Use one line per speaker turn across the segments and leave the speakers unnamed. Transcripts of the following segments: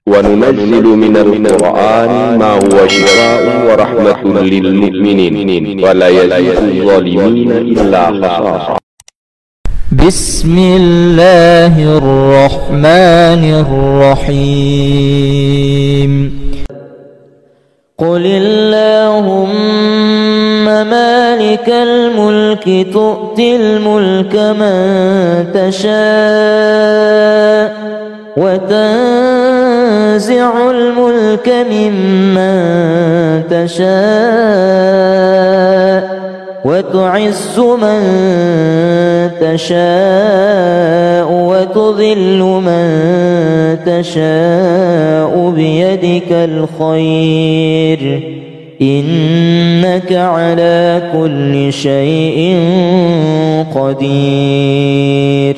وننزل من القرآن ما هو شفاء ورحمة للمؤمنين ولا يزيد الظالمين إلا خسارا.
بسم الله الرحمن الرحيم. قل اللهم مالك الملك تؤتي الملك من تشاء وتنزع الملك ممن تشاء وتعز من تشاء وتذل من تشاء بيدك الخير إنك على كل شيء قدير.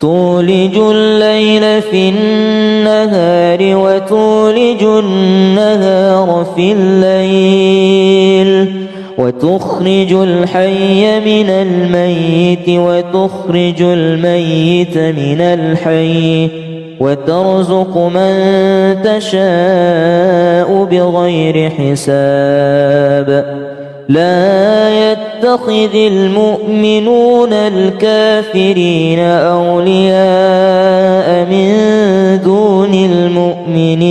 تولج الليل في النهار وتولج النهار في الليل وتخرج الحي من الميت وتخرج الميت من الحي وترزق من تشاء بغير حساب. لا يتخذ المؤمنون الكافرين أولياء من دون المؤمنين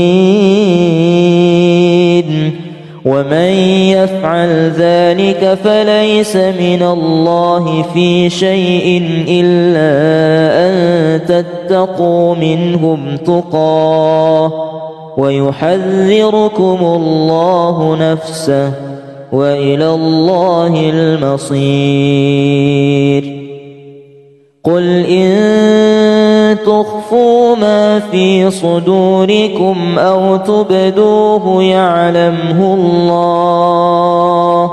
ومن يفعل ذلك فليس من الله في شيء إلا أن تتقوا منهم تقاه ويحذركم الله نفسه وإلى الله المصير. قل إن تخفوا ما في صدوركم أو تبدوه يعلمه الله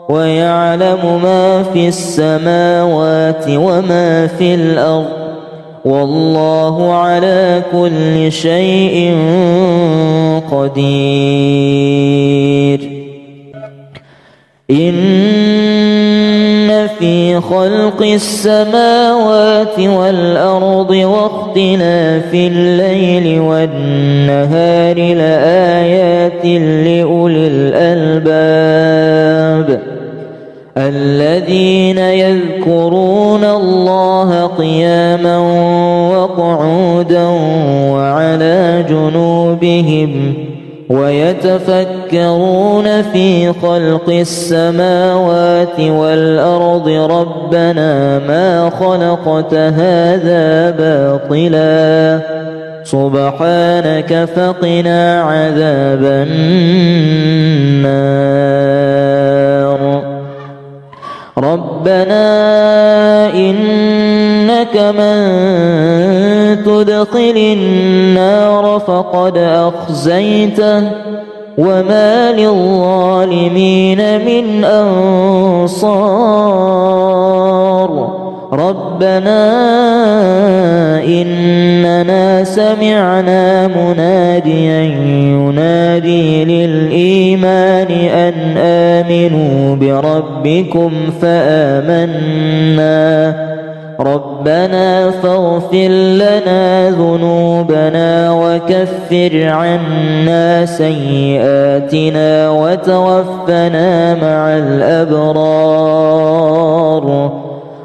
ويعلم ما في السماوات وما في الأرض والله على كل شيء قدير. إن في خلق السماوات والأرض واختلاف الليل والنهار لآيات لأولي الألباب الذين يذكرون الله قياما وقعودا وعلى جنوبهم ويتفكرون في خلق السماوات والأرض ربنا ما خلقت هذا باطلا سبحانك فقنا عذاب النار. ربنا إنك من تدخل النار فقد أخزيته وما للظالمين من أنصار. ربنا إننا سمعنا مناديا ينادي للإيمان أن آمنوا بربكم فآمنا ربنا فاغفر لنا ذنوبنا وكفر عنا سيئاتنا وتوفنا مع الأبرار.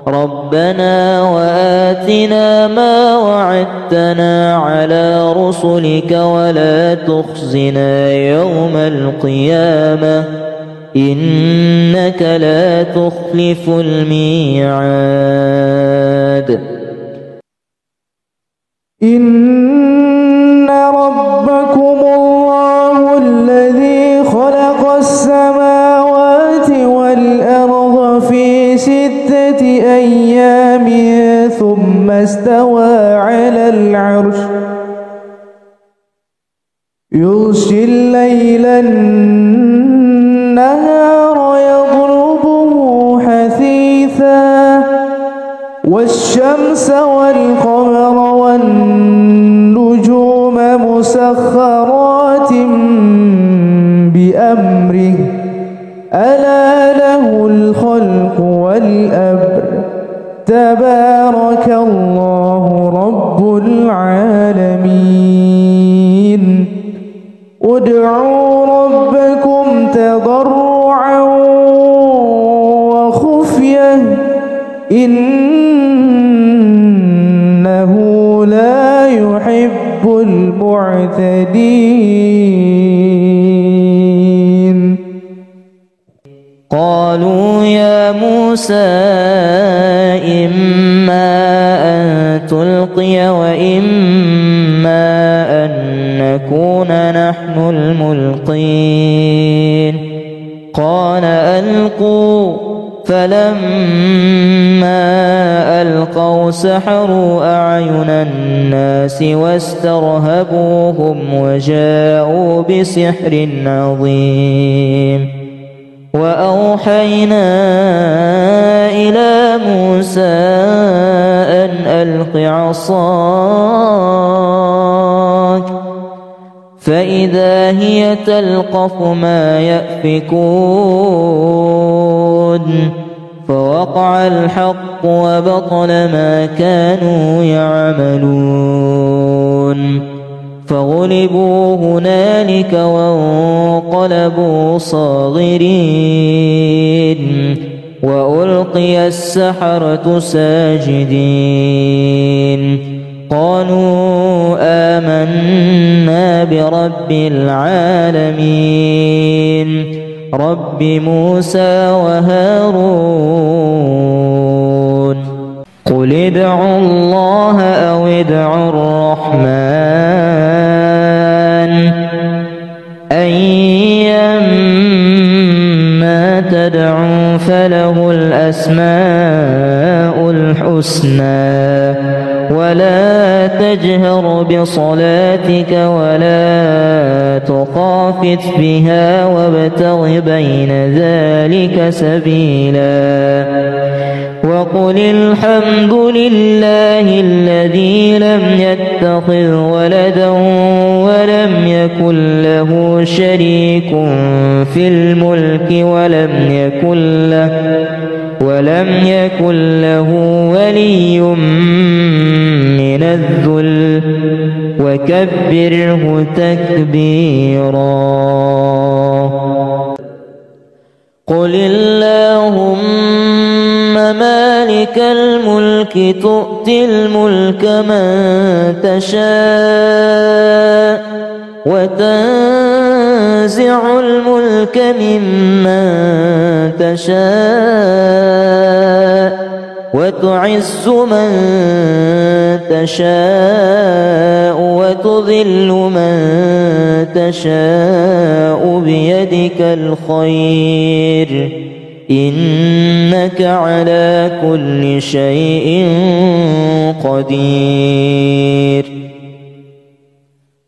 ربنا وآتنا ما وعدتنا على رسلك ولا تخزنا يوم القيامة إنك لا تخلف الميعاد.
إن ربكم الله الذي خلق السماوات والأرض في 6 أيام ثم استوى على العرش يغشي الليل النهار يطلبه حثيثا والشمس والقمر والنجوم مسخرات بأمره ألا له الخلق والأمر تبارك الله رب العالمين. لا يحب المعتدين.
قالوا يا موسى إما أن تلقي وإما أن نكون نحن الملقين. قال ألقوا. فلما ألقوا سحروا أعين الناس واسترهبوهم وجاءوا بسحر عظيم. وأوحينا إلى موسى أن ألق عصاك فإذا هي تلقف ما يأفكون. فوقع الحق وبطل ما كانوا يعملون. فغلبوا هنالك وانقلبوا صاغرين. وألقي السحرة ساجدين. قالوا آمنا برب العالمين رب موسى وهارون. قل ادعوا الله أو ادعوا الرحمن أيما تدعوا فله الأسماء الحسنى. ولا تجهر بصلاتك ولا تخافت بها وابتغ بين ذلك سبيلا. وقل الحمد لله الذي لم يتخذ ولدا ولم يكن له شريك في الملك ولم يكن له ولي من الذل وكبره تكبيرا. قل اللهم مالك الملك تؤتي الملك من تشاء وتنزع الملك ممن تشاء وتعز من تشاء وتذل من تشاء بيدك الخير إنك على كل شيء قدير.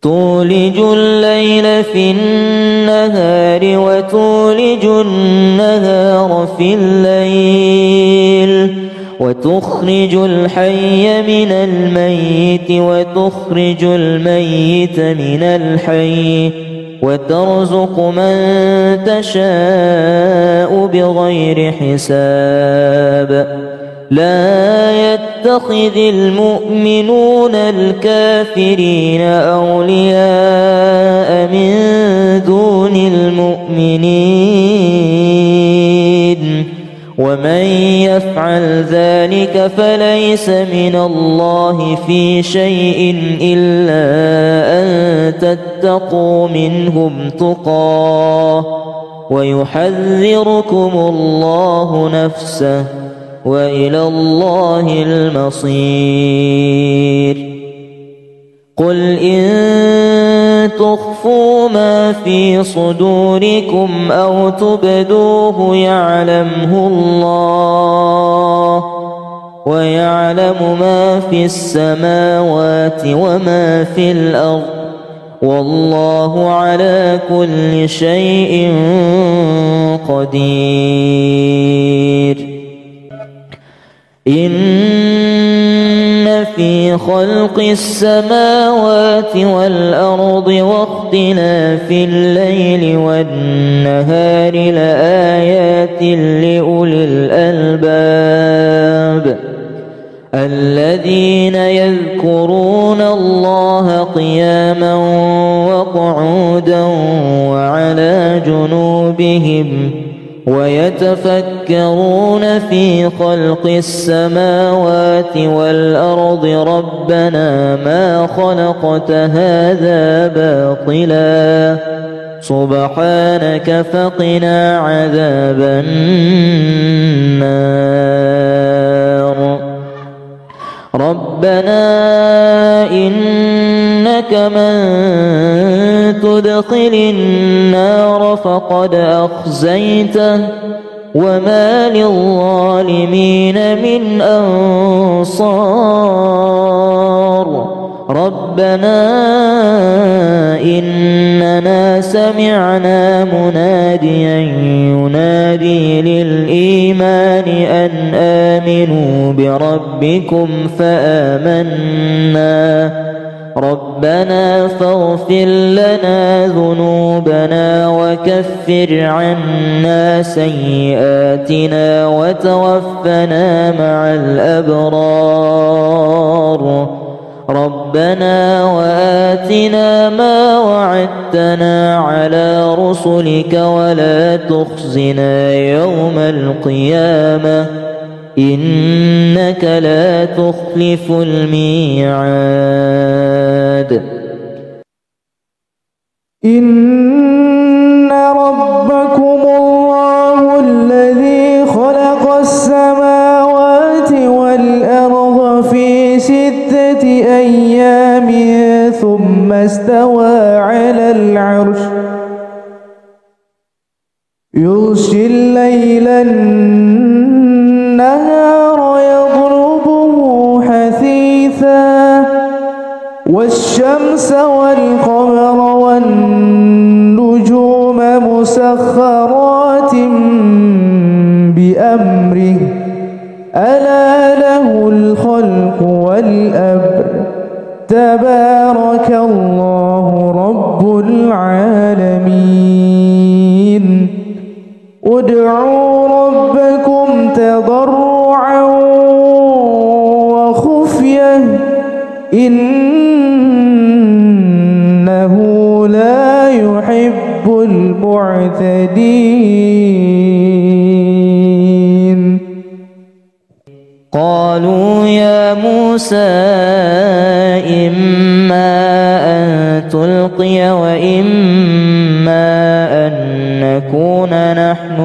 تولج الليل في النهار وتولج النهار في الليل وتخرج الحي من الميت وتخرج الميت من الحي وترزق من تشاء بغير حساب. لا يتخذ المؤمنون الكافرين أولياء من دون المؤمنين ومن يفعل ذلك فليس من الله في شيء إلا أن تتقوا منهم تقاه ويحذركم الله نفسه وإلى الله المصير. قل إن تخفوا ما في صدوركم أو تبدوه يعلمه الله ويعلم ما في السماوات وما في الأرض والله على كل شيء قدير. إن في خلق السماوات والأرض واختلاف الليل والنهار لآيات لأولي الألباب الذين يذكرون الله قياما وقعودا وعلى جنوبهم ويتفكرون في خلق السماوات والأرض ربنا ما خلقت هذا باطلا سبحانك فقنا عذاب النار ربنا إنك من تدخل النار فقد أخزيته وما للظالمين من أنصار ربنا إننا سمعنا مناديا ينادي للإيمان أن آمنوا بربكم فآمنا ربنا فاغفر لنا ذنوبنا وكفر عنا سيئاتنا وتوفنا مع الأبرار ربنا وآتنا ما وعدتنا على رسلك ولا تخزنا يوم القيامة إنك لا تخلف الميعاد
إن ربكم الله الذي خلق السماوات والأرض في 6 أيام ثم استوى على العرش يغشي الليل النهار يطلبه حثيثا والشمس والقمر والنجوم مسخرات بأمره ألا له الخلق والأمر تبارك الله رب العالمين ادعوا ربكم تضرعا وخفية إنه لا يحب المعتدين
قالوا يا موسى إما أن تلقي وإما أن نكون نحن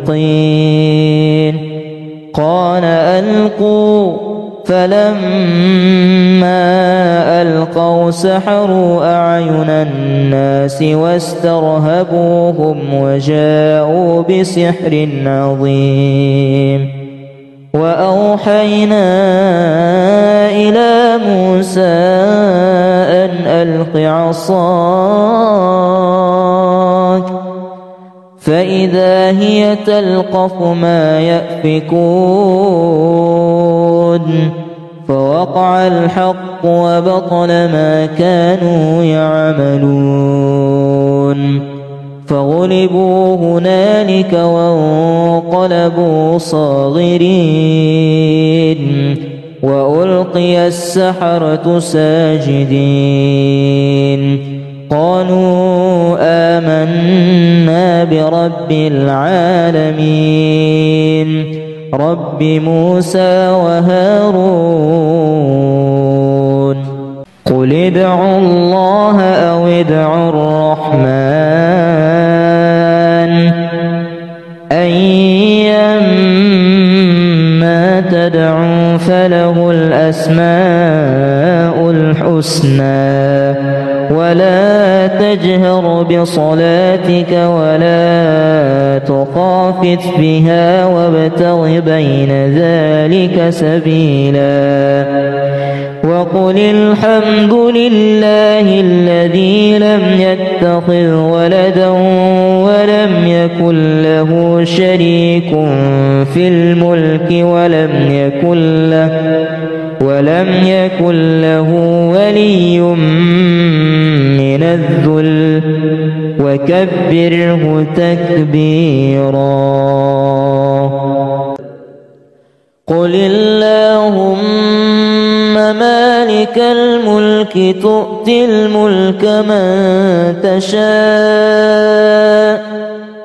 الملقين قال ألقوا فلما ألقوا سحروا أعين الناس واسترهبوهم وجاءوا بسحر عظيم وأوحينا إلى موسى أن ألق عصاك فإذا هي تلقف ما يأفكون فوقع الحق وبطل ما كانوا يعملون فغلبوا هنالك وانقلبوا صاغرين وألقي السحرة ساجدين قالوا آمنا برب العالمين رب موسى وهارون قل ادعوا الله أو ادعوا الرحمن أيما تدعوا فله الأسماء الحسنى ولا تجهر بصلاتك ولا تخافت بها وابتغ بين ذلك سبيلا وقل الحمد لله الذي لم يتخذ ولدا ولم يكن له شريك في الملك ولم يكن له ولي من الذل وكبره تكبيرا قل اللهم مالك الملك الملك تؤتي الملك من تشاء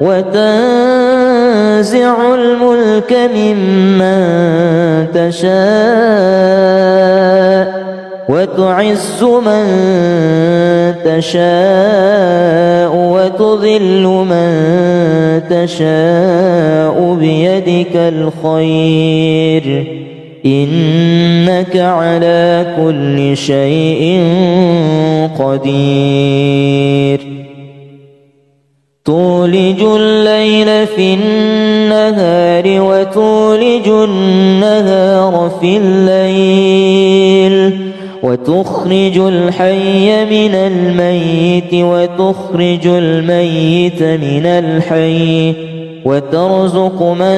وتنزع الملك ممن تشاء وتعز من تشاء وتذل من تشاء بيدك الخير إنك على كل شيء قدير تولج الليل في النهار وتولج النهار في الليل وتخرج الحي من الميت وتخرج الميت من الحي وترزق من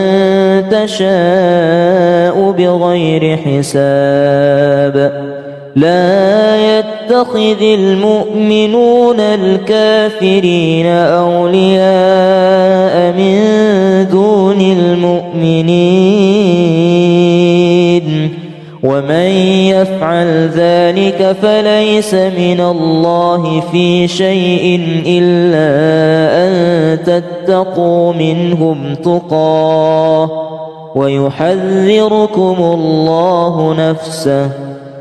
تشاء بغير حساب لا يتخذ المؤمنون الكافرين أولياء من دون المؤمنين ومن يفعل ذلك فليس من الله في شيء إلا أن تتقوا منهم تقاه ويحذركم الله نفسه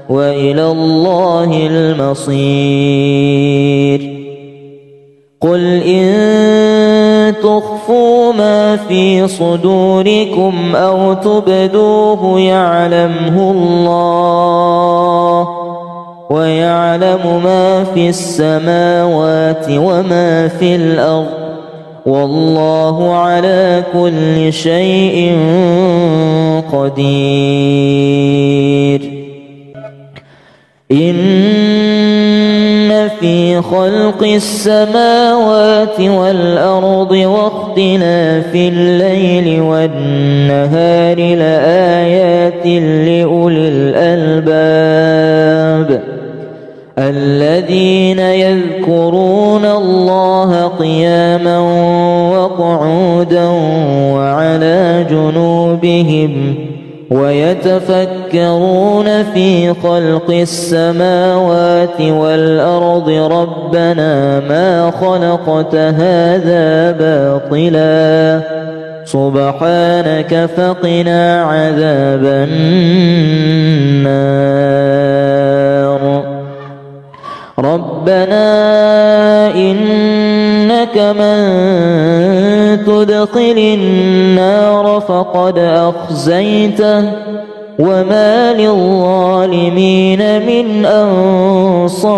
وإلى الله المصير قل إن تخفوا ما في صدوركم أو تبدوه يعلمه الله ويعلم ما في السماوات وما في الأرض والله على كل شيء قدير إن في خلق السماوات والأرض واختلاف الليل والنهار لآيات لأولي الألباب الذين يذكرون الله قياما وقعودا وعلى جنوبهم ويتفكرون في خلق السماوات والأرض ربنا ما خلقت هذا باطلا سبحانك فقنا عذاب النار ربنا إنك من تدخل النار فقد أخزيته وما للظالمين من أنصار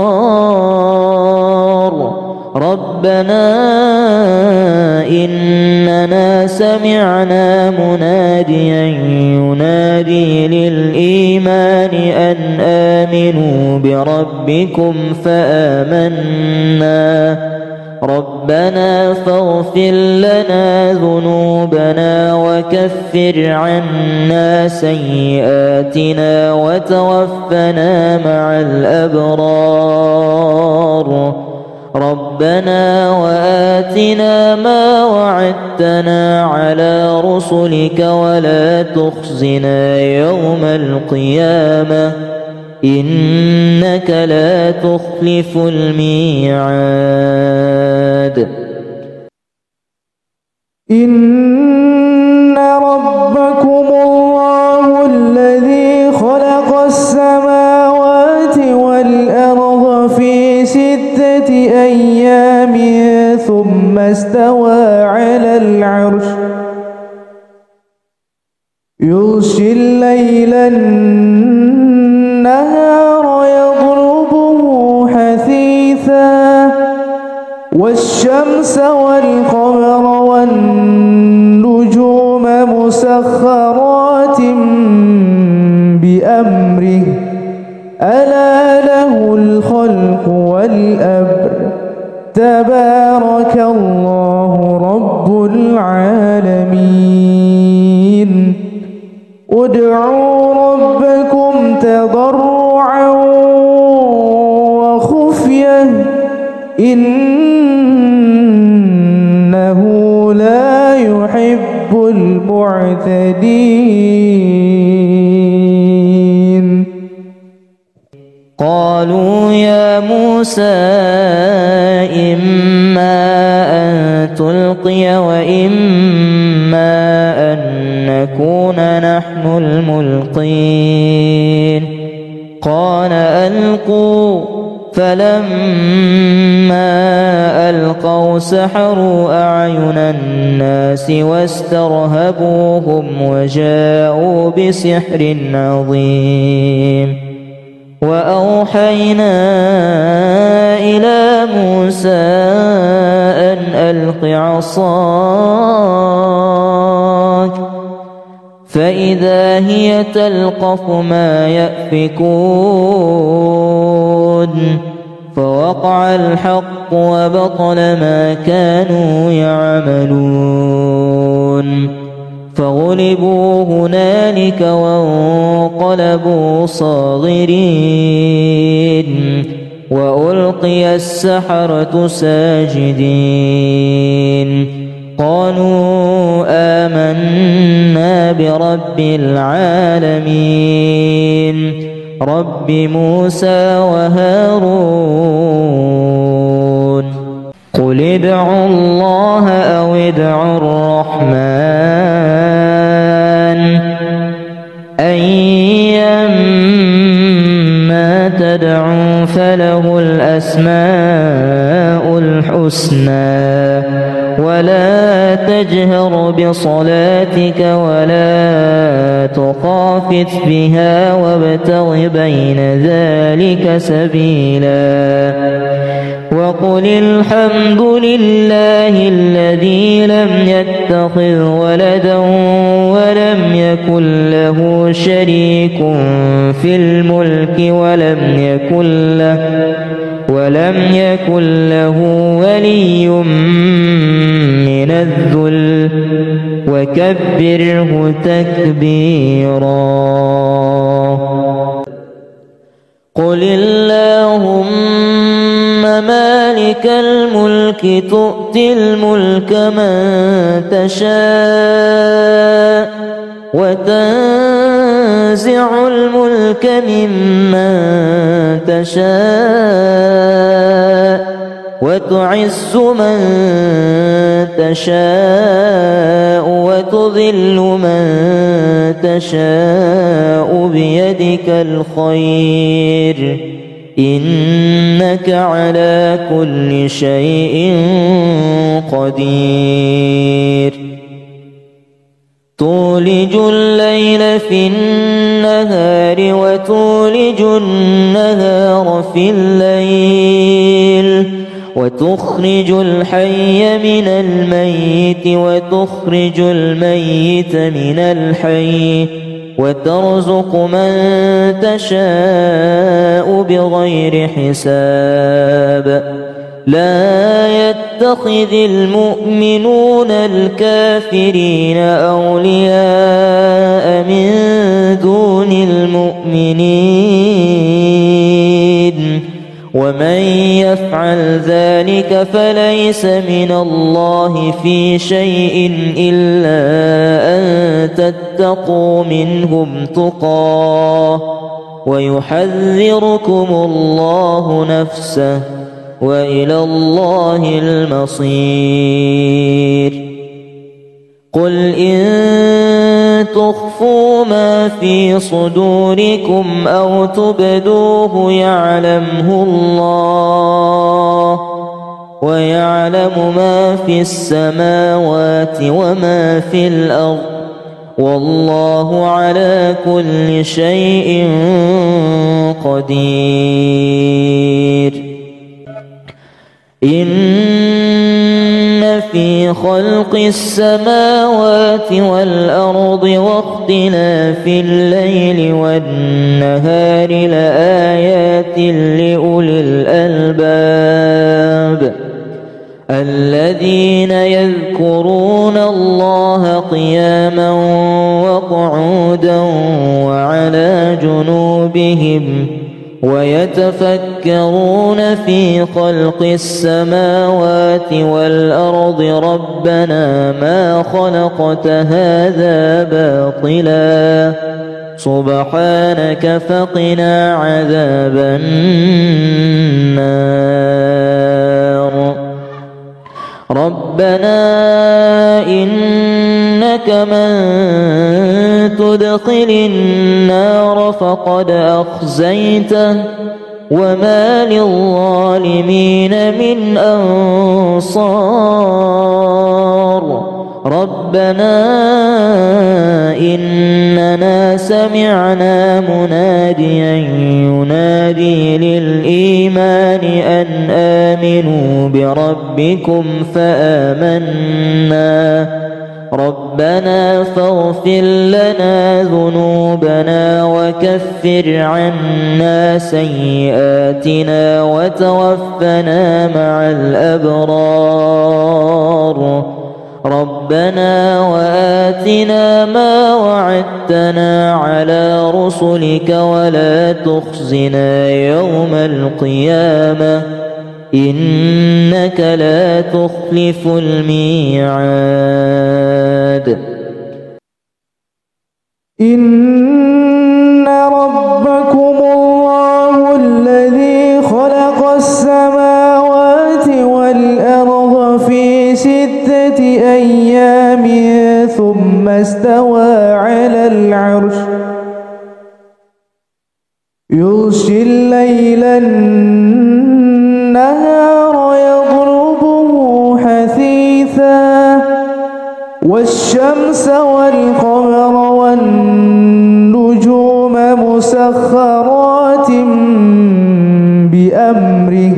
ربنا إننا سمعنا مناديا ينادي للإيمان أن آمنوا بربكم فآمنا ربنا فاغفر لنا ذنوبنا وكفر عنا سيئاتنا وتوفنا مع الأبرار ربنا وآتنا ما وعدتنا على رسلك ولا تخزنا يوم القيامة إنك لا تخلف الميعاد
إن ربكم الله الذي خلق السماوات والأرض في 6 أيام ثم استوى على العرش يغشي الليل النهار يطلبه حثيثا والشمس والقمر والنجوم مسخرات بأمره ألا له الخلق والأمر تبارك الله رب العالمين ادعوا ربكم تضرعا وخفية إنه لا يحب المعتدين
قالوا موسى إما أن تلقي وإما أن نكون نحن الملقين قال ألقوا فلما ألقوا سحروا أعين الناس واسترهبوهم وجاءوا بسحر عظيم وأوحينا إلى موسى أن ألق عصاك فإذا هي تلقف ما يأفكون فوقع الحق وبطل ما كانوا يعملون فغلبوا هنالك وانقلبوا صاغرين وألقي السحرة ساجدين قالوا آمنا برب العالمين رب موسى وهارون قل ادعوا الله أو ادعوا الرحمن أيما تدعوا فله الأسماء الحسنى ولا تجهر بصلاتك ولا تخافت بها وابتغ بين ذلك سبيلا وقل الحمد لله الذي لم يتخذ ولدا ولم يكن له شريك في الملك ولم يكن له ولي من الذل وكبره تكبيرا قل اللهم مالك الملك تؤتي الملك من تشاء وتنزع الملك ممن تشاء وتعز من تشاء وتذل من تشاء بيدك الخير إنك على كل شيء قدير تولج الليل في النهار وتولج النهار في الليل وتخرج الحي من الميت وتخرج الميت من الحي وترزق من تشاء بغير حساب لا يتخذ المؤمنون الكافرين أولياء من دون المؤمنين ومن يفعل ذلك فليس من الله في شيء إلا أن تتقوا منهم تقاه ويحذركم الله نفسه وإلى الله المصير قل إن تخفوا ما في صدوركم أو تبدوه يعلمه الله ويعلم ما في السماوات وما في الأرض والله على كل شيء قدير إن في خلق السماوات والأرض واختلاف الليل والنهار لآيات لأولي الألباب الذين يذكرون الله قياما وقعودا وعلى جنوبهم ويتفكرون في خلق السماوات والأرض ربنا ما خلقت هذا باطلا سبحانك فقنا عذاب النار. ربنا إنك من تدخل النار فقد أخزيته وما للظالمين من أنصار. ربنا إننا سمعنا مناديا ينادي للإيمان أن آمنوا بربكم فآمنا. ربنا فاغفر لنا ذنوبنا وكفر عنا سيئاتنا وتوفنا مع الأبرار. ربنا وآتنا ما وعدتنا على رسلك ولا تخزنا يوم القيامة إنك لا تخلف الميعاد.
إن ربكم الله الذي خلق السماوات والأرض في 6 أيام ثم استوى على العرش يغشي الليل النهار يطلبه حثيثا والشمس والقمر والنجوم مسخرات بأمره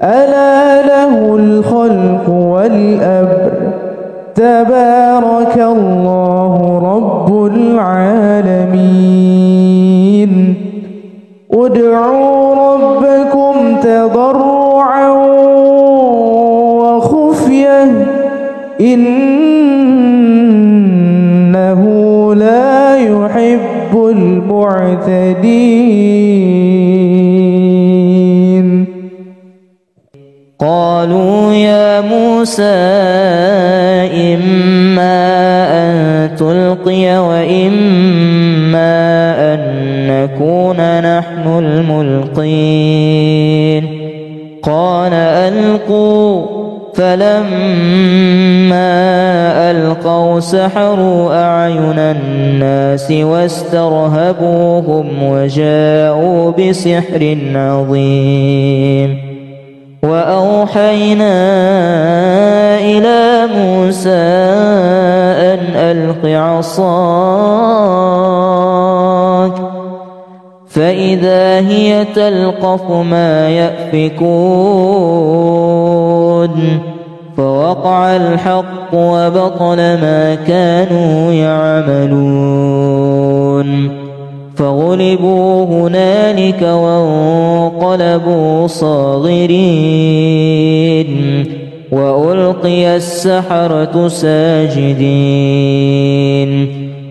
ألا له الخلق والأمر تبارك الله رب العالمين. ادعوا ربكم تضرعا وخفية إنه لا يحب المعتدين.
قالوا يا موسى إما أن تلقي وإما أن نكون نحن الملقين. قال ألقوا. فلما ألقوا سحروا أعين الناس واسترهبوهم وجاءوا بسحر عظيم. وأوحينا إلى موسى أن ألق عصاك فإذا هي تلقف ما يأفكون. فوقع الحق وبطل ما كانوا يعملون. فغلبوا هنالك وانقلبوا صاغرين وألقي السحرة ساجدين.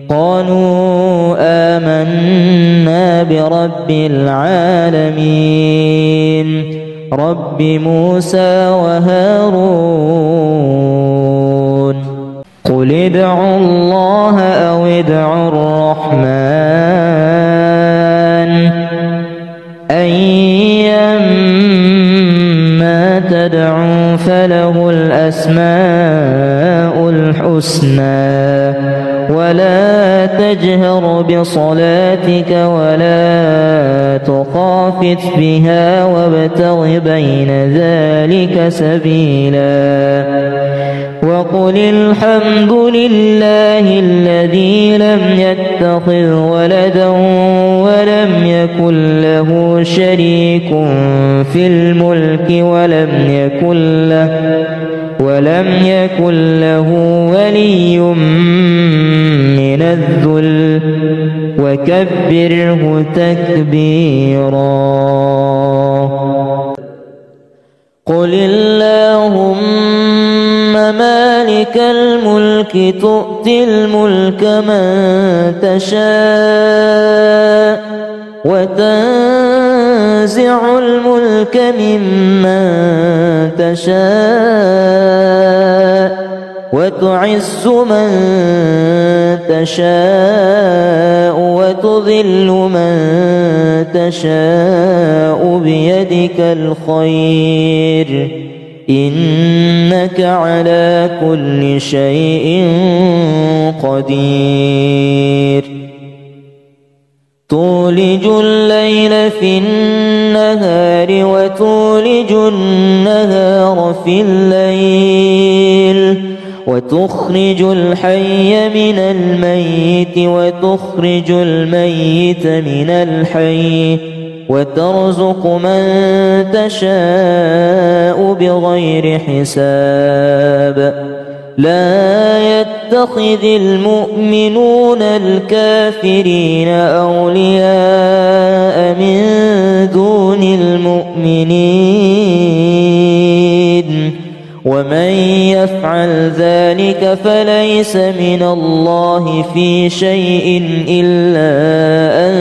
قالوا آمنا برب العالمين رب موسى وهارون. قل ادعوا الله أو ادعوا الرحمن أيما تدعوا فله الأسماء الحسنى. ولا تجهر بصلاتك ولا تخافت بها وابتغ بين ذلك سبيلا. وقل الحمد لله الذي لم يتخذ ولدا ولم يكن له شريك في الملك ولم يكن له ولي من الذل وكبره تكبيرا. قل اللهم مالك الملك تؤتي الملك من تشاء وتنزع الملك ممن تشاء وتعز من تشاء وتذل من تشاء بيدك الخير إنك على كل شيء قدير تولج الليل في النهار وتولج النهار في الليل وتخرج الحي من الميت وتخرج الميت من الحي وترزق من تشاء بغير حساب لا يتخذ المؤمنون الكافرين أولياء من دون المؤمنين ومن يفعل ذلك فليس من الله في شيء إلا أن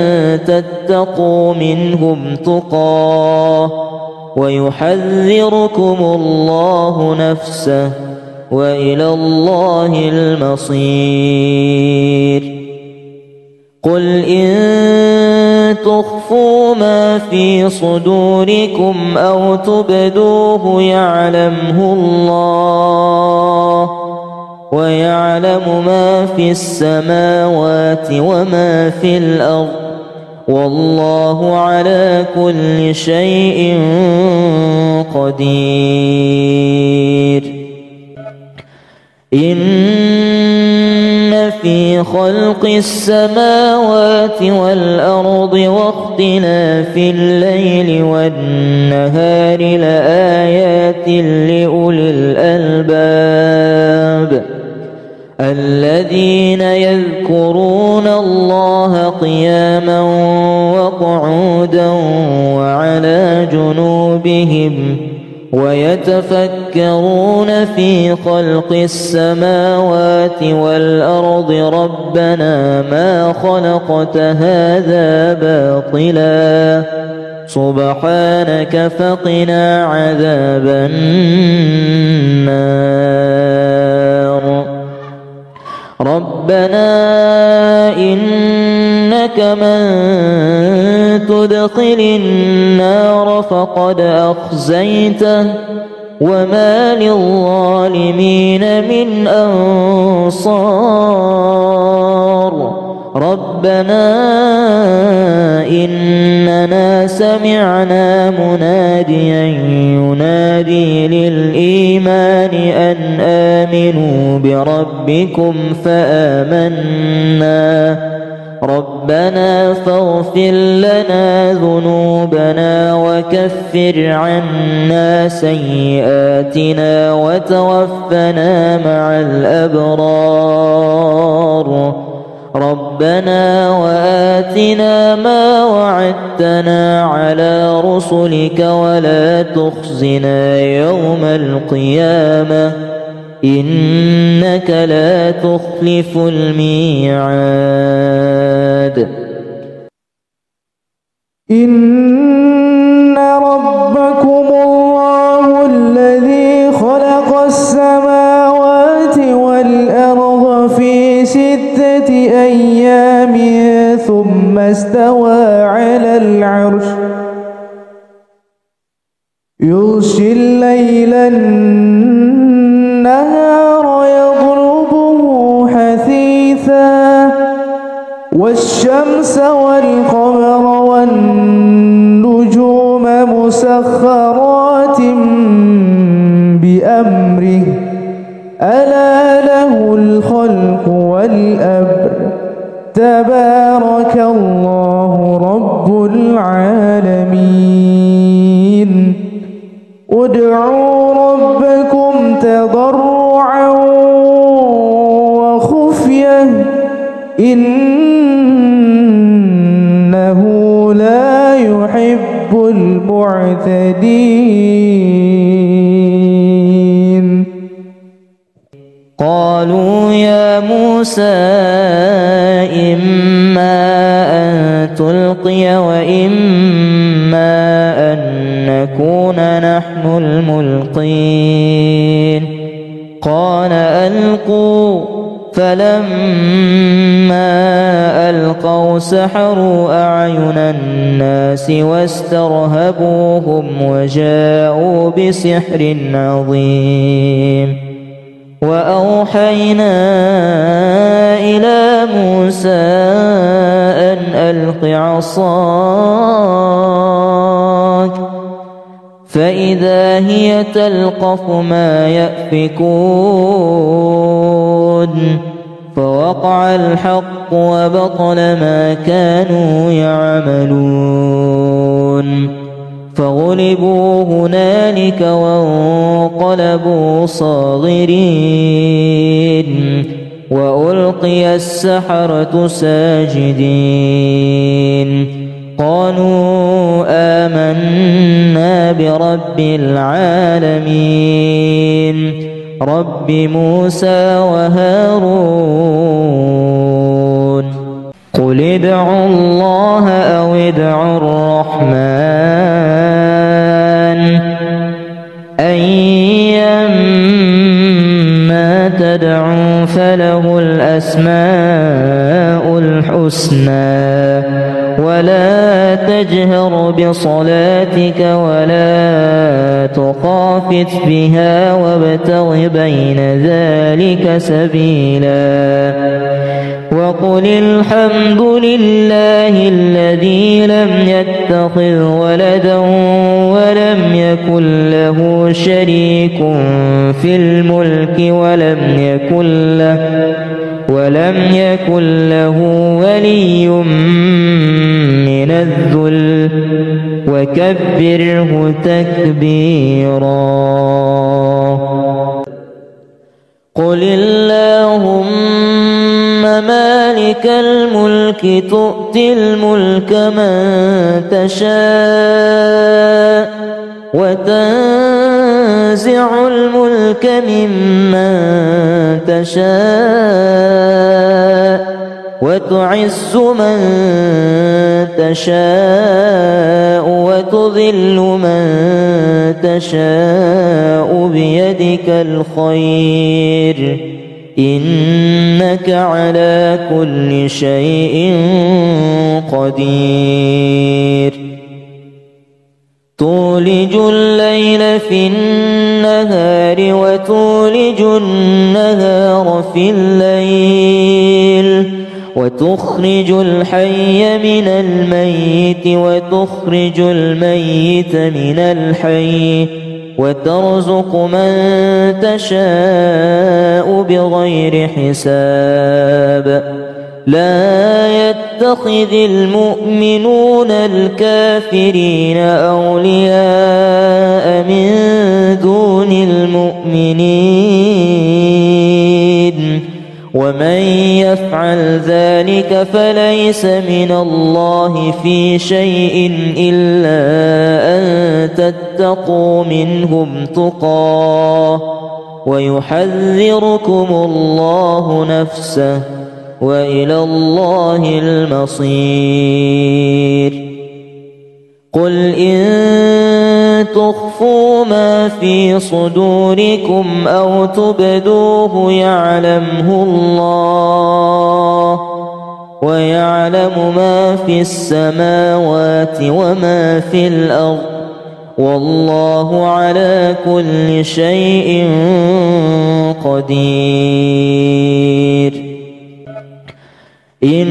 تتقوا منهم تقاه ويحذركم الله نفسه وإلى الله المصير قل إن تخفوا ما في صدوركم أو تبدوه يعلمه الله ويعلم ما في السماوات وما في الأرض والله على كل شيء قدير إن في خلق السماوات والأرض واختلاف الليل والنهار لآيات لأولي الألباب الذين يذكرون الله قياما وقعودا وعلى جنوبهم ويتفكرون في خلق السماوات والأرض ربنا ما خلقت هذا باطلا سبحانك فقنا عذاب النار ربنا إنك من تدخل النار فقد أخزيته وما للظالمين من أنصار ربنا إننا سمعنا مناديا ينادي للإيمان أن آمنوا بربكم فآمنا ربنا فاغفر لنا ذنوبنا وكفر عنا سيئاتنا وتوفنا مع الأبرار ربنا وآتنا ما وعدتنا على رسلك ولا تخزنا يوم القيامة إنك لا تخلف الميعاد
إن ربكم الله الذي خلق السماوات والأرض في 6 أيام ثم استوى على العرش يغشي الليل النهار يطلبه حثيثا والشمس والقمر والنجوم مسخرات بأمره ألا له الخلق والأمر تبارك الله رب العالمين ادعوا ربكم تضرعا وخفية إنه لا يحب المعتدين
قالوا يا موسى إما أن تلقي وإما أن نكون نحن الملقين قال ألقوا، فلما ألقوا سحروا أعين الناس واسترهبوهم وجاءوا بسحر عظيم. وأوحينا إلى موسى أن ألق عصاك، فإذا هي تلقف ما يأفكون، فوقع الحق وبطل ما كانوا يعملون. فغلبوا هنالك وانقلبوا صاغرين، وألقي السحرة ساجدين. قالوا آمنا برب العالمين، رب موسى وهارون. قل ادعوا الله أو ادعوا الرحمن، أيما تدعوا فله الأسماء الحسنى. ولا تجهر بصلاتك ولا تخافت بها وابتغ بين ذلك سبيلا. وقل الحمد لله الذي لم يتخذ ولدا ولم يكن له شريك في الملك ولم يكن له ولي من الذل، وكبره تكبيرا. قل اللهم مالك الملك تؤتي الملك من تشاء وتنزع الملك ممن تشاء وتعز من تشاء وتذل من تشاء بيدك الخير، إنك على كل شيء قدير. تولج الليل في النهار وتولج النهار في الليل، وتخرج الحي من الميت وتخرج الميت من الحي، وترزق من تشاء بغير حساب. لا يتخذ المؤمنون الكافرين أولياء من دون المؤمنين، ومن يفعل ذلك فليس من الله في شيء إلا أن تتقوا منهم تقاه، ويحذركم الله نفسه، وإلى الله المصير. قل إن تخفوا ما في صدوركم أو تبدوه يعلمه الله، ويعلم ما في السماوات وما في الأرض، والله على كل شيء قدير. إن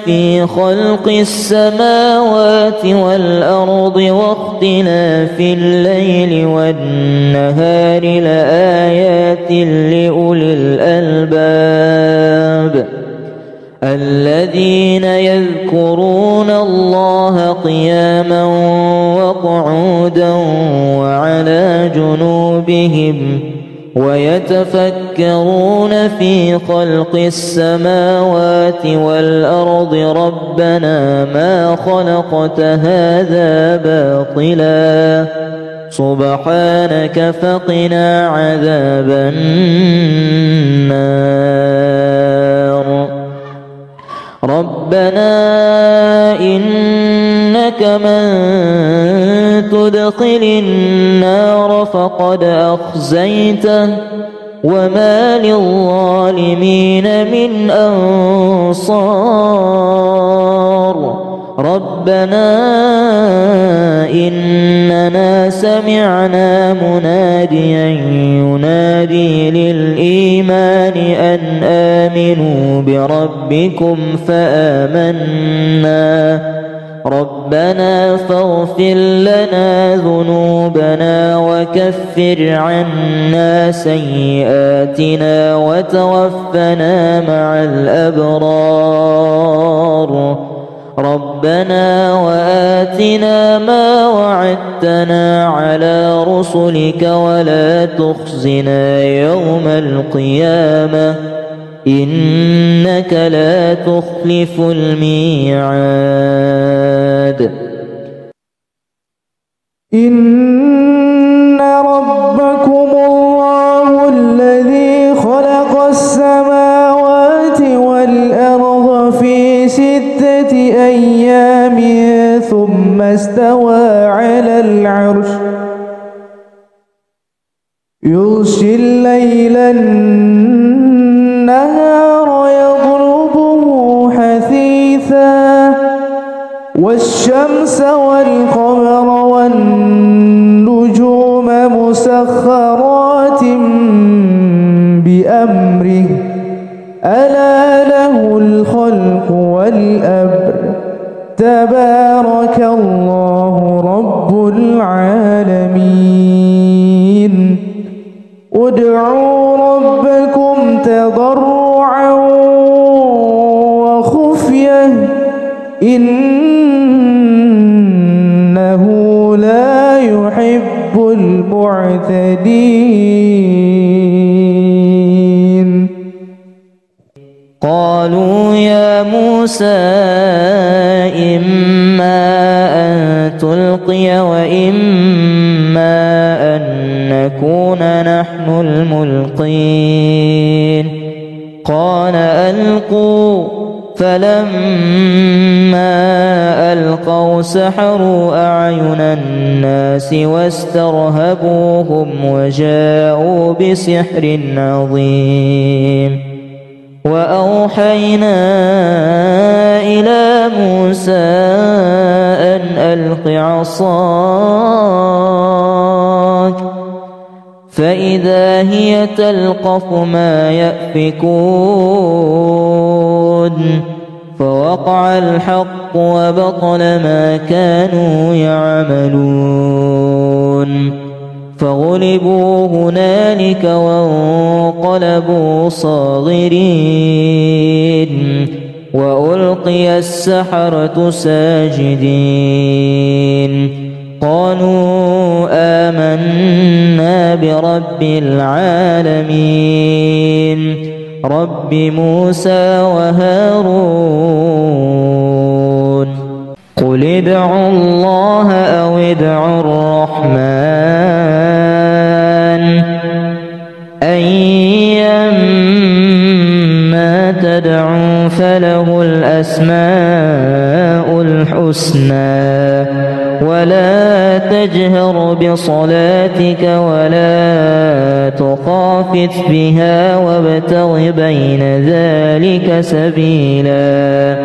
في خلق السماوات والأرض واختلاف الليل والنهار لآيات لأولي الألباب، الذين يذكرون الله قياما وقعودا وعلى جنوبهم، ويتفكرون في خلق السماوات والأرض ربنا ما خلقت هذا باطلا سبحانك فقنا عذاب النار. ربنا إنك من تدخل النار فقد أخزيته وما للظالمين من أنصار ربنا إننا سمعنا مناديا ينادي للإيمان أن آمنوا بربكم فآمنا ربنا فاغفر لنا ذنوبنا وكفر عنا سيئاتنا وتوفنا مع الأبرار ربنا وآتنا ما وعدتنا على رسلك ولا تخزنا يوم القيامة إنك لا تخلف الميعاد
إن ربكم الله الذي خلق السماوات والأرض في 6 أيام ثم استوى على العرش يغشي الليل النهار يطلبه حثيثا والشمس والقمر والنجوم مسخرات بأمره ألا له الخلق والأمر تبارك الله رب العالمين ادعوا ربكم تضرعا وخفية إنه لا يحب المعتدين
قالوا يا موسى إما أن تلقي وإما أن نكون نحن الملقين قال ألقوا فلما ألقوا سحروا أعين الناس واسترهبوهم وجاءوا بسحر عظيم وأوحينا إلى موسى أن ألق عصاك فإذا هي تلقف ما يأفكون فوقع الحق وبطل ما كانوا يعملون فغلبوا هنالك وانقلبوا صاغرين وألقي السحرة ساجدين قالوا آمنا برب العالمين رب موسى وهارون قل ادعوا الله أو ادعوا الرحمن أيما تدعوا فله الأسماء الحسنى ولا تجهر بصلاتك ولا تخافت بها وابتغ بين ذلك سبيلا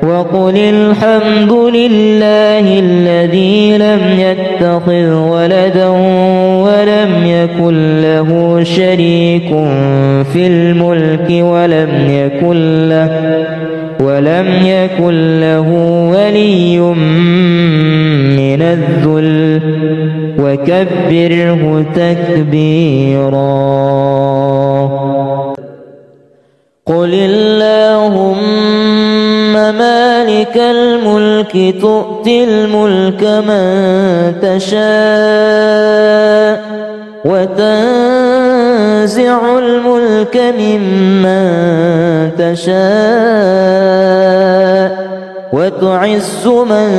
وقل الحمد لله الذي لم يتخذ ولدا ولم يكن له شريك في الملك ولم يكن له ولي من الذل وكبره تكبيرا قل اللهم مالك الملك تؤتي الملك من تشاء وتنزع الملك ممن تشاء وتعز من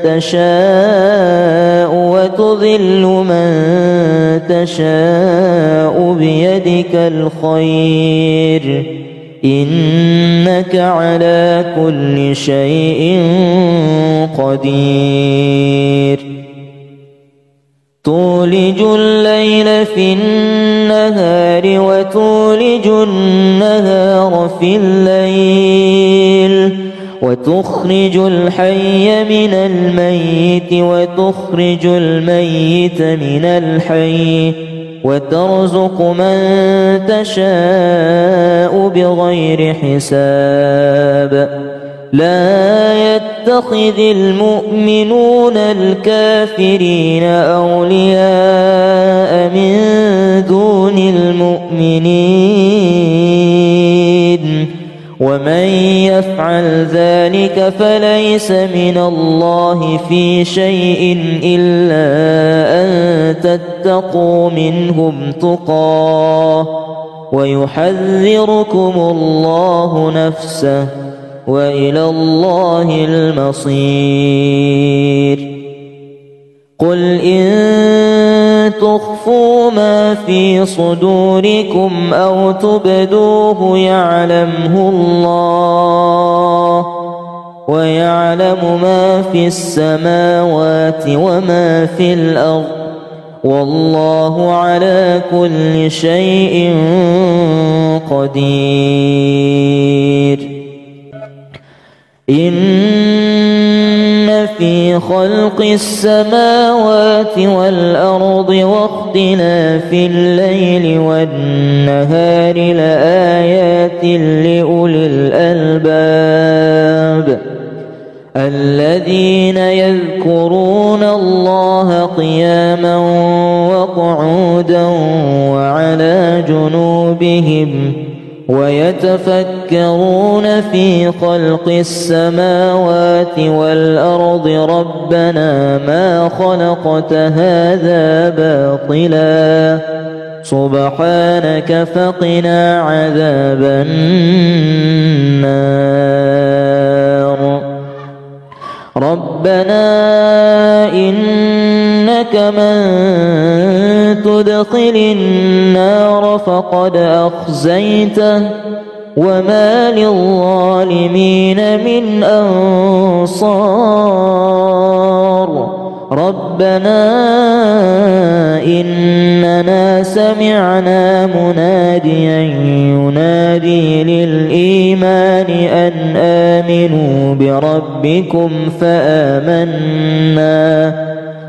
تشاء وتذل من تشاء بيدك الخير إنك على كل شيء قدير تولج الليل في النهار وتولج النهار في الليل وتخرج الحي من الميت وتخرج الميت من الحي وترزق من تشاء بغير حساب لا يتخذ المؤمنون الكافرين أولياء من دون المؤمنين ومن يفعل ذلك فليس من الله في شيء إلا أن تتقوا منهم تقاه ويحذركم الله نفسه وإلى الله المصير قل إن تخفوا ما في صدوركم أو تبدوه يعلمه الله ويعلم ما في السماوات وما في الأرض والله على كل شيء قدير إن في خلق السماوات والأرض واختلاف الليل والنهار لآيات لأولي الألباب الذين يذكرون الله قياما وقعودا وعلى جنوبهم ويتفكرون في خلق السماوات والأرض ربنا ما خلقت هذا باطلا سبحانك فقنا عذاب النار ربنا إنك من تدخل النار فقد أخزيته وما للظالمين من أنصار ربنا إننا سمعنا مناديا ينادي للإيمان أن آمنوا بربكم فآمنا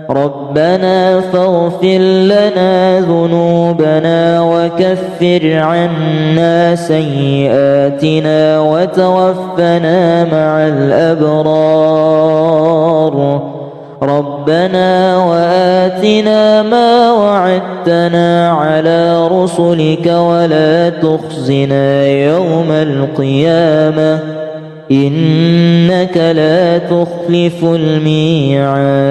ربنا فاغفر لنا ذنوبنا وكفر عنا سيئاتنا وتوفنا مع الأبرار ربنا وآتنا ما وعدتنا على رسلك ولا تخزنا يوم القيامة إنك لا تخلف الميعاد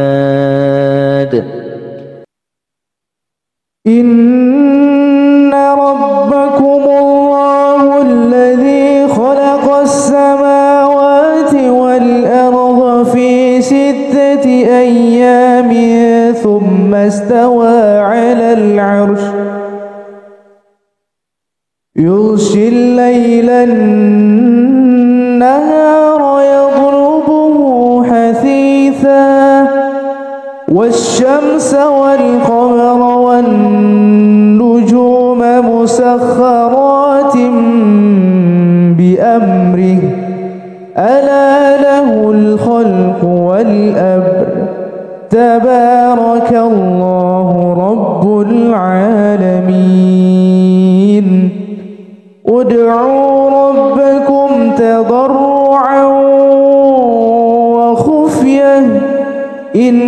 إن ربكم الله الذي خلق السماوات والأرض في 6 أيام ثم استوى على العرش يغشي الليل النهار يطلبه حثيثا والشمس والقمر والنجوم مسخرات بأمره ألا له الخلق والأمر تبارك الله رب العالمين ادعوا ربكم تضرعا وخفية إنه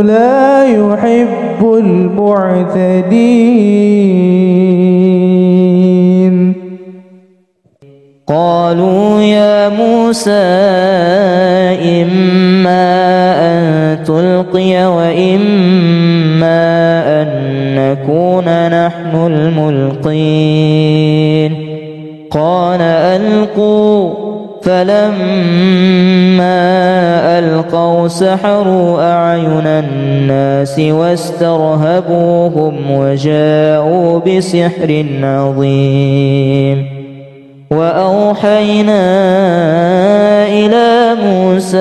لا يحب المعتدين
قالوا يا موسى إما أن تلقي وإما أن نكون نحن الملقين قال ألقوا فلما ألقوا سحروا أعين الناس واسترهبوهم وجاءوا بسحر عظيم وأوحينا إلى موسى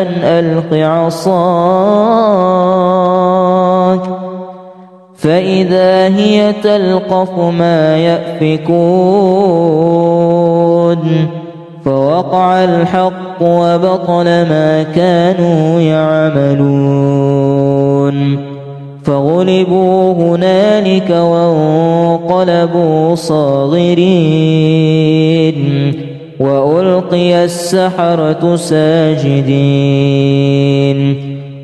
أن ألق عصاك فإذا هي تلقف ما يأفكون فوقع الحق وبطل ما كانوا يعملون فغلبوا هنالك وانقلبوا صاغرين وألقي السحرة ساجدين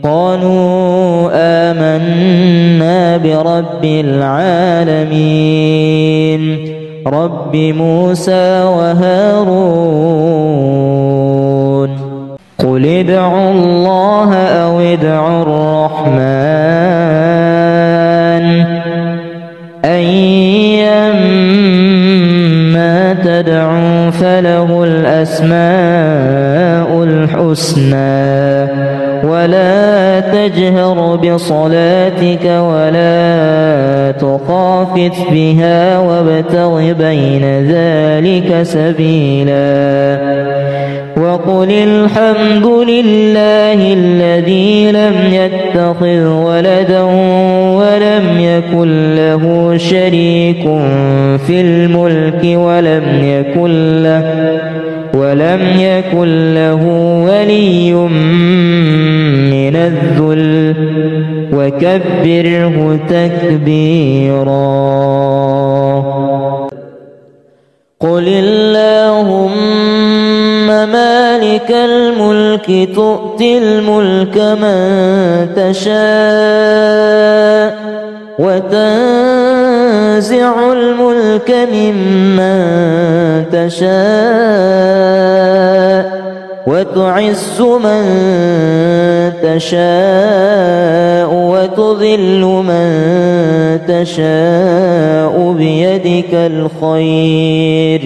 قالوا آمنا برب العالمين رب موسى وهارون قل ادعوا الله أو ادعوا الرحمن أيما تدعوا فله الأسماء الحسنى ولا تجهر بصلاتك ولا تخافت بها وابتغ بين ذلك سبيلا وقل الحمد لله الذي لم يتخذ ولدا ولم يكن له شريك في الملك ولم يكن له ولي من الذل وكبره تكبيرا قل اللهم مالك الملك تؤتي الملك من تشاء وتنزع الملك ممن تشاء وتعز من تشاء وتذل من تشاء بيدك الخير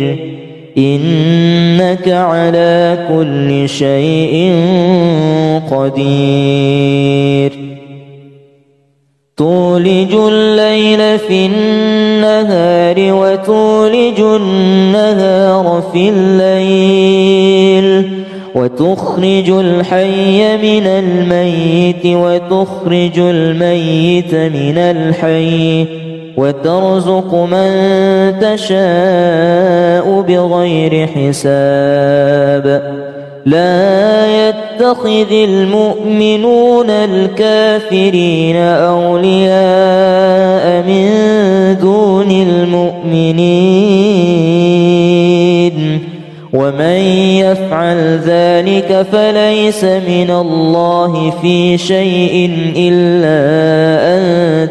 إنك على كل شيء قدير تولج الليل في النهار وتولج النهار في الليل وتخرج الحي من الميت وتخرج الميت من الحي وترزق من تشاء بغير حساب لا يتخذ المؤمنون الكافرين أولياء من دون المؤمنين ومن يفعل ذلك فليس من الله في شيء إلا أن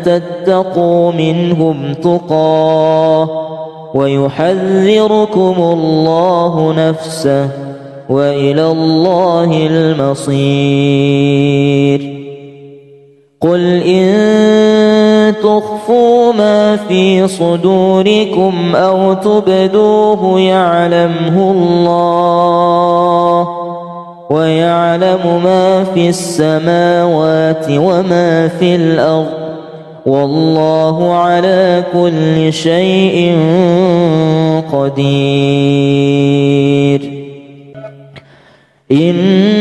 تتقوا منهم تقاه ويحذركم الله نفسه وإلى الله المصير قل إن تخفوا ما في صدوركم أو تبدوه يعلمه الله ويعلم ما في السماوات وما في الأرض والله على كل شيء قدير إن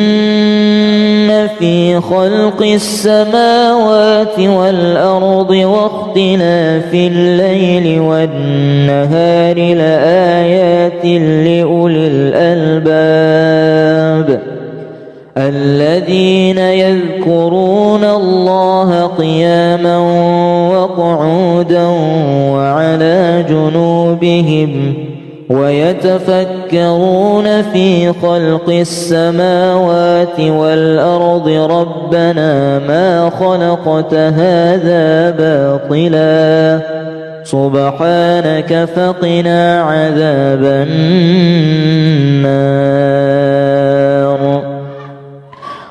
في خلق السماوات والأرض واختلاف الليل والنهار لآيات لأولي الألباب الذين يذكرون الله قياما وقعودا وعلى جنوبهم ويتفكرون في خلق السماوات والأرض ربنا ما خلقت هذا باطلا سبحانك فقنا عذاب النار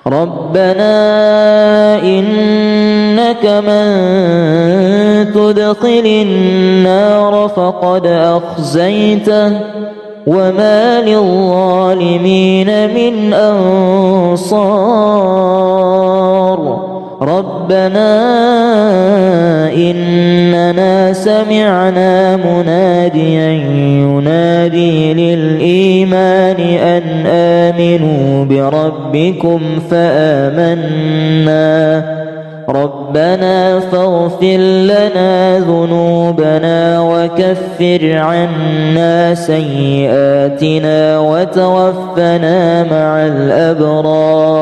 ربنا إنك من تدخل النار فقد أخزيته وما للظالمين من أنصار ربنا إننا سمعنا مناديا ينادي للإيمان أن آمنوا بربكم فآمنا ربنا فاغفر لنا ذنوبنا وكفر عنا سيئاتنا وتوفنا مع الأبرار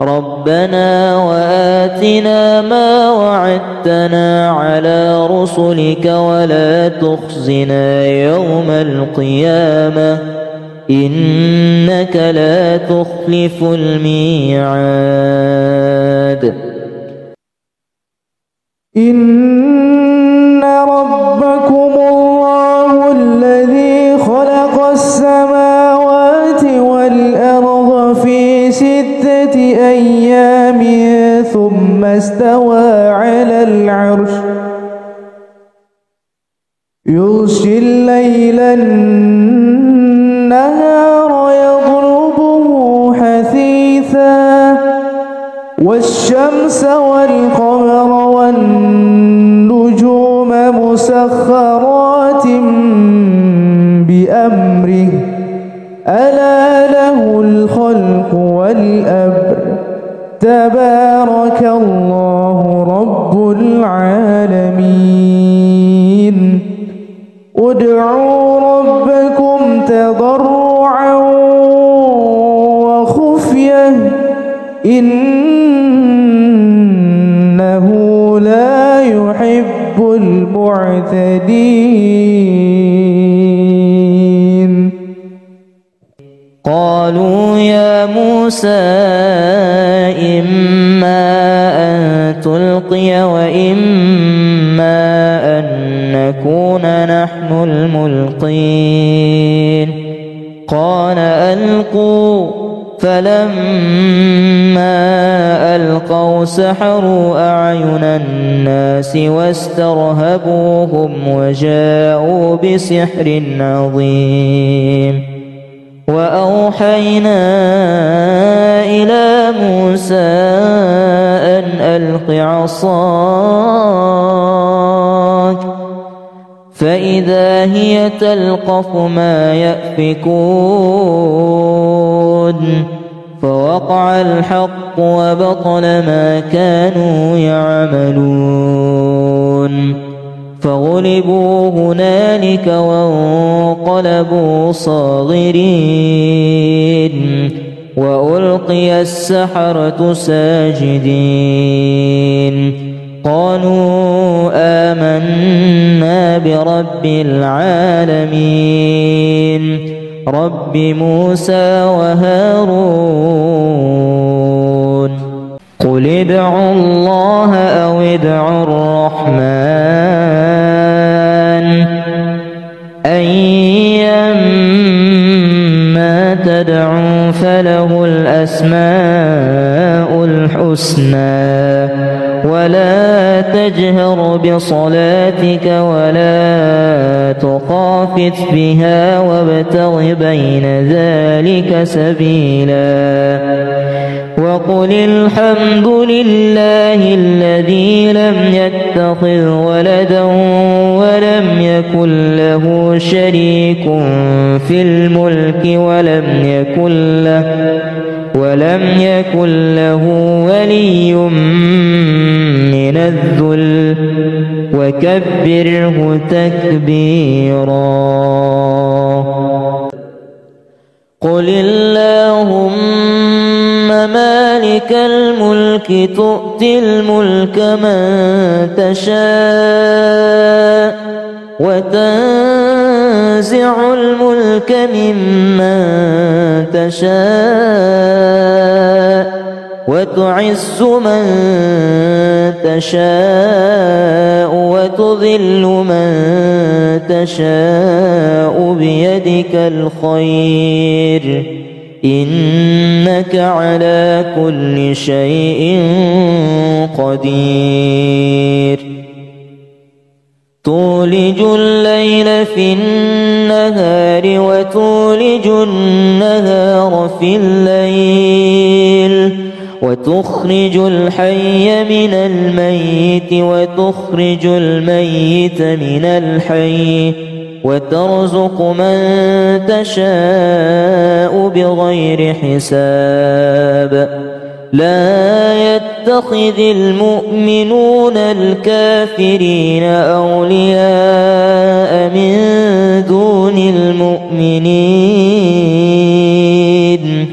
ربنا وآتنا ما وعدتنا على رسلك ولا تخزنا يوم القيامة إنك لا تخلف الميعاد
إن ربكم الله الذي خلق السماوات والأرض في 6 أيام ثم استوى على العرش يغشي الليل النهار يطلبه حثيثا والشمس والقمر والنجوم مسخرات بأمره ألا له الخلق والأمر تبارك الله رب العالمين ادعوا ربكم تضرعا وخفية إنه لا يحب المعتدين
قالوا يا موسى إما أن تلقي وإما أن نكون نحن الملقين قال ألقوا فلما ألقوا سحروا أعين الناس واسترهبوهم وجاءوا بسحر عظيم وأوحينا إلى موسى أن ألق عصاك فإذا هي تلقف ما يأفكون فوقع الحق وبطل ما كانوا يعملون فغلبوا هنالك وانقلبوا صاغرين وألقي السحرة ساجدين قالوا آمنا برب العالمين رب موسى وهارون قل ادعوا الله أو ادعوا الرحمن أيما تدعوا فله الأسماء الحسنى ولا تجهر بصلاتك ولا تخافت بها وابتغ بين ذلك سبيلا وقل الحمد لله الذي لم يتخذ ولدا ولم يكن له شريك في الملك ولم يكن له ولي من الذل وكبره تكبيرا قل اللهم مالك الملك تؤتي الملك من تشاء وتنزع الملك ممن تشاء وتعز من تشاء وتذل من تشاء بيدك الخير إنك على كل شيء قدير تولج الليل في النهار وتولج النهار في الليل وتخرج الحي من الميت وتخرج الميت من الحي وترزق من تشاء بغير حساب لا يتخذ المؤمنون الكافرين أولياء من دون المؤمنين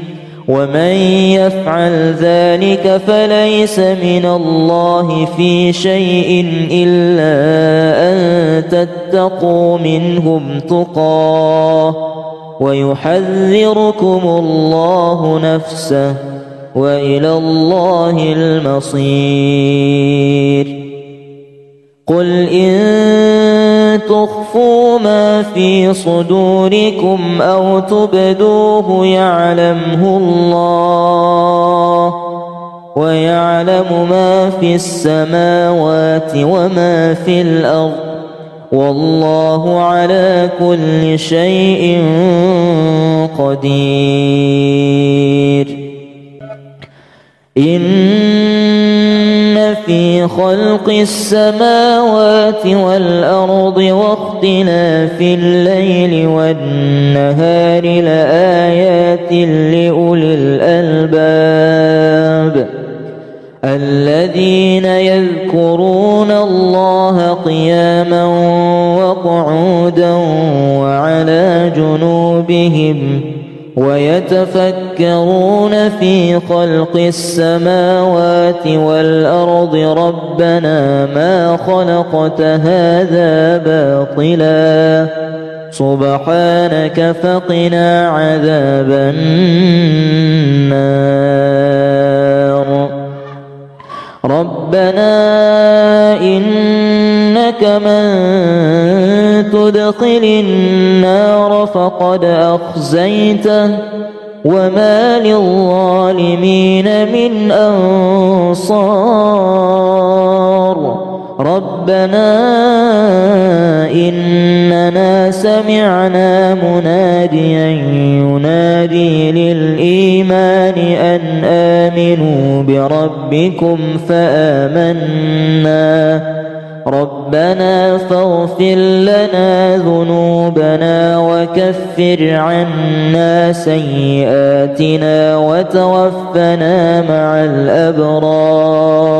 ومن يفعل ذلك فليس من الله في شيء إلا أن تتقوا منهم تقاه ويحذركم الله نفسه وإلى الله المصير قل إن تخفوا ما في صدوركم أو تبدوه يعلمه الله ويعلم ما في السماوات وما في الأرض والله على كل شيء قدير إن في خلق السماوات والأرض واختلاف الليل والنهار لآيات لأولي الألباب الذين يذكرون الله قياما وقعودا وعلى جنوبهم ويتفكرون في خلق السماوات والأرض ربنا ما خلقت هذا باطلا سبحانك فقنا عذاب النار ربنا إنك من تدخل النار فقد أخزيته وما للظالمين من أنصار ربنا إننا سمعنا مناديا ينادي للإيمان أن آمنوا بربكم فآمنا ربنا فاغفر لنا ذنوبنا وكفر عنا سيئاتنا وتوفنا مع الأبرار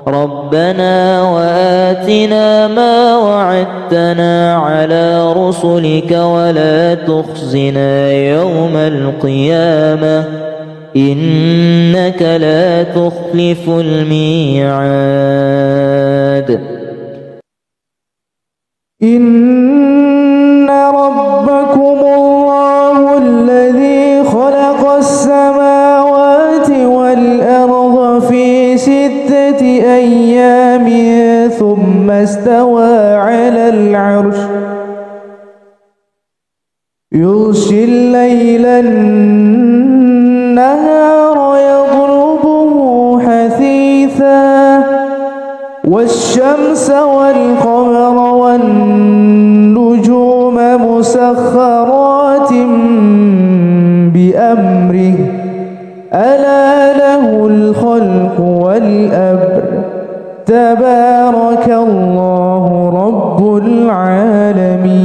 ربنا وآتنا ما وعدتنا على رسلك ولا تخزنا يوم القيامة إنك لا تخلف الميعاد
إن ربكم الله الذي خلق السماوات والأرض في 6 أيام ثم استوى على العرش يغشي الليل النهار يطلبه حثيثا والشمس والقمر والنجوم مسخرات بأمره ألا له الخلق والأمر تبارك الله رب العالمين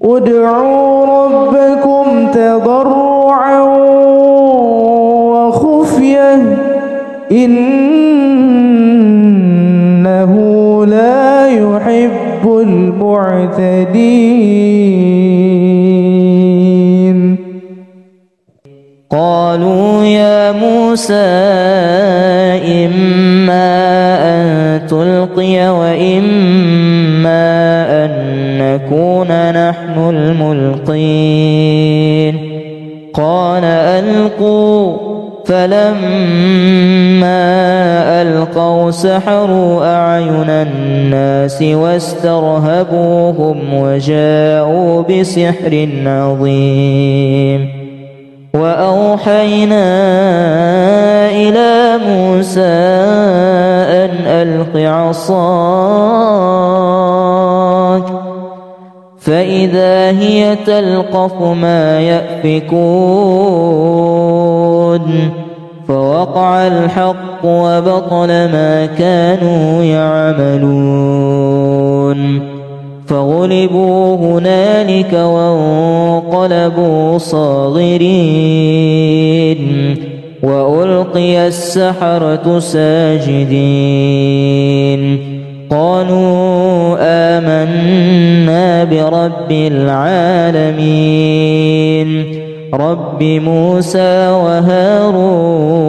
ادعوا ربكم تضرعا وخفية إنه لا يحب المعتدين
قالوا يا موسى إما أن تلقي وإما أن نكون نحن الملقين قال ألقوا فلما ألقوا سحروا أعين الناس واسترهبوهم وجاءوا بسحر عظيم وأوحينا إلى موسى أن ألق عصاك فإذا هي تلقف ما يأفكون فوقع الحق وبطل ما كانوا يعملون فغلبوا هنالك وانقلبوا صاغرين وألقي السحرة ساجدين قالوا آمنا برب العالمين رب موسى وهارون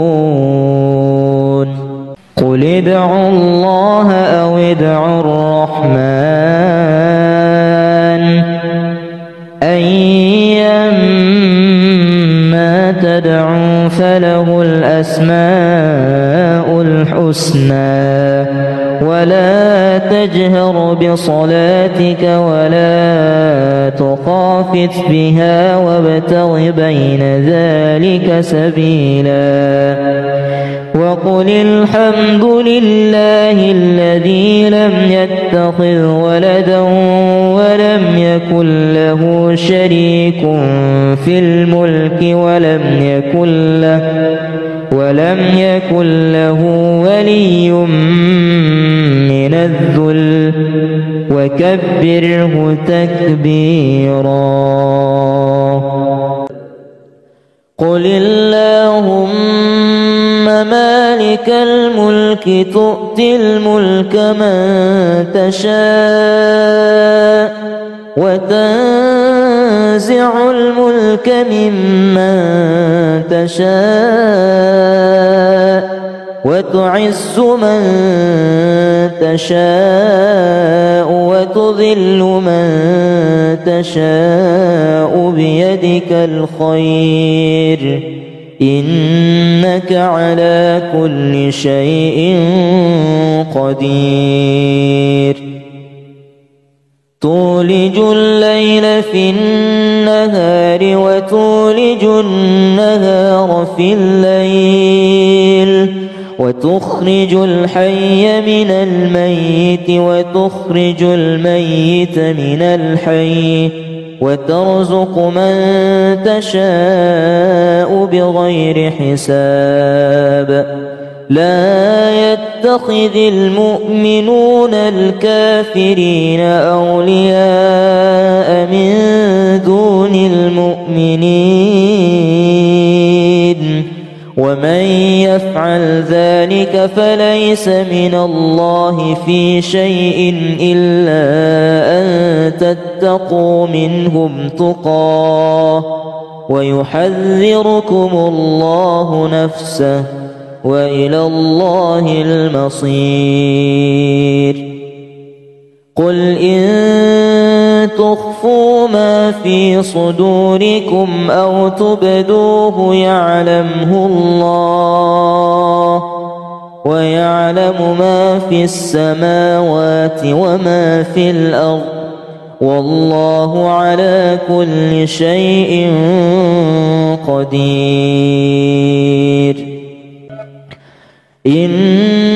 قل ادعوا الله أو ادعوا الرحمن أيما تدعوا فله الأسماء الحسنى ولا تجهر بصلاتك ولا تخافت بها وابتغ بين ذلك سبيلا وقل الحمد لله الذي لم يتخذ ولدا ولم يكن له شريك في الملك ولم يكن له ولي من الذل وكبره تكبيرا قل اللهم مالك الملك تؤتي الملك من تشاء وتنزع الملك ممن تشاء وتعز من تشاء وتذل من تشاء بيدك الخير إنك على كل شيء قدير تولج الليل في النهار وتولج النهار في الليل وتخرج الحي من الميت وتخرج الميت من الحي وترزق من تشاء بغير حساب لا يتخذ المؤمنون الكافرين أولياء من دون المؤمنين ومن يفعل ذلك فليس من الله في شيء إلا أن تتقوا منهم تقاه ويحذركم الله نفسه وإلى الله المصير قل إن تخفوا ما في صدوركم أو تبدوه يعلمه الله ويعلم ما في السماوات وما في الأرض والله على كل شيء قدير إن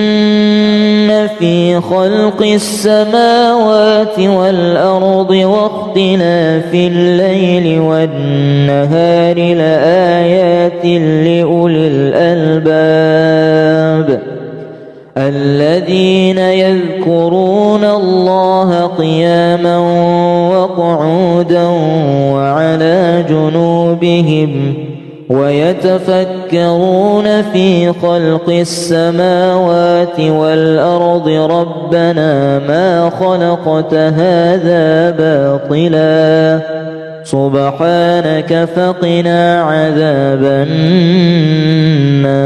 في خلق السماوات والأرض واختلاف الليل والنهار لآيات لأولي الألباب الذين يذكرون الله قياما وقعودا وعلى جنوبهم ويتفكرون في خلق السماوات والأرض ربنا ما خلقت هذا باطلا سبحانك فقنا عذاب النار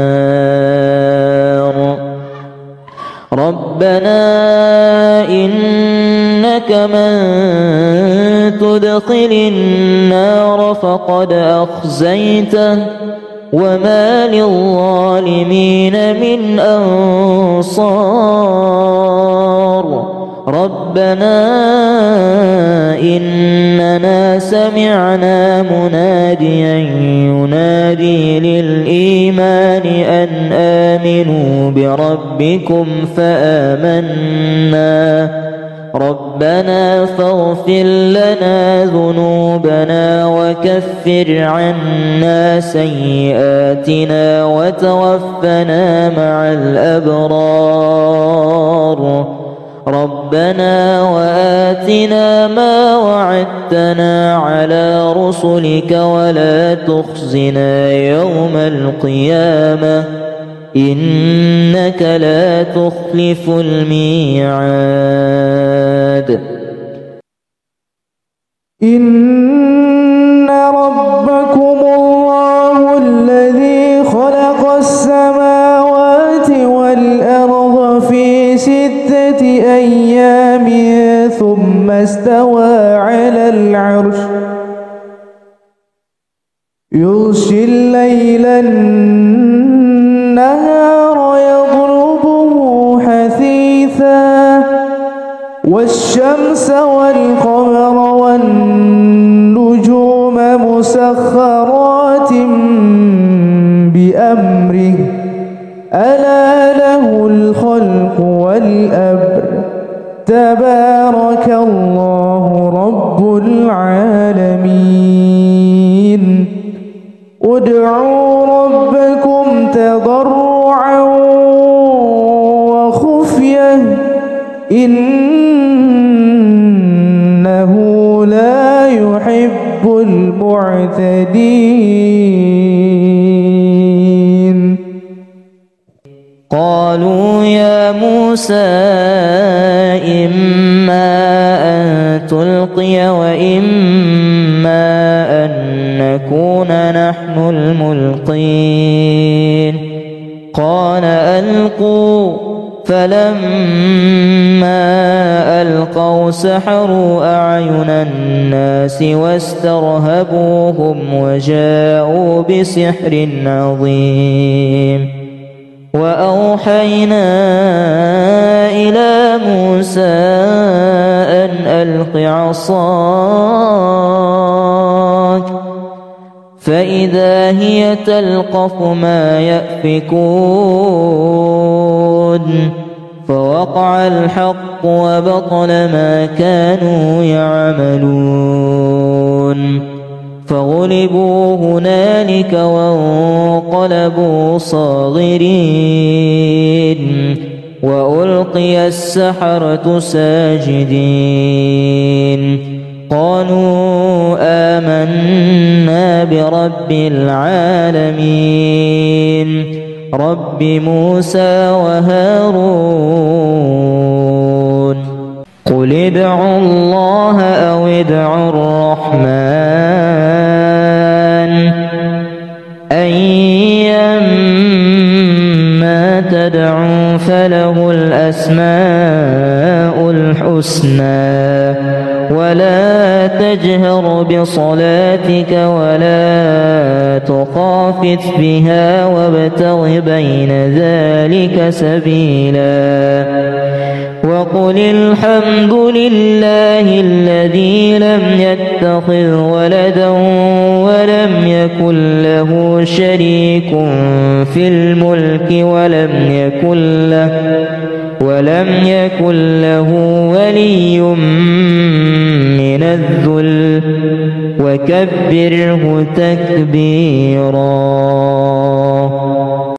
ربنا إنك من تدخل النار فقد أخزيته وما للظالمين من أنصار ربنا إننا سمعنا مناديا ينادي للإيمان أن آمنوا بربكم فآمنا ربنا فاغفر لنا ذنوبنا وكفر عنا سيئاتنا وتوفنا مع الأبرار ربنا وآتنا ما وعدتنا على رسلك ولا تخزنا يوم القيامة إنك لا تخلف الميعاد.
إن ربكم الله الذي خلق السماوات والأرض في 6 أيام ثم استوى على العرش يغشي الليل النهار يطلبه حثيثا والشمس والقمر والنجوم مسخرات بأمره ألا له الخلق والأمر تبارك الله رب العالمين. ادعوا ربكم تضرعا وخفية إنه لا يحب المعتدين.
قالوا يا موسى إما أن تلقي وإما أن نكون نحن الملقين قال ألقوا فلما ألقوا سحروا أعين الناس واسترهبوهم وجاءوا بسحر عظيم. وأوحينا إلى موسى أن ألق عصاك فإذا هي تلقف ما يأفكون فوقع الحق وبطل ما كانوا يعملون فغلبوا هنالك وانقلبوا صاغرين وألقي السحرة ساجدين قالوا آمنا برب العالمين رب موسى وهارون. قل ادعوا الله أو ادعوا الرحمن أيما تدعوا فله الأسماء الحسنى ولا تجهر بصلاتك ولا تخافت بها وابتغ بين ذلك سبيلا وقل الحمد لله الذي لم يتخذ ولدا ولم يكن له شريك في الملك ولم يكن له ولي من الذل وكبره تكبيرا.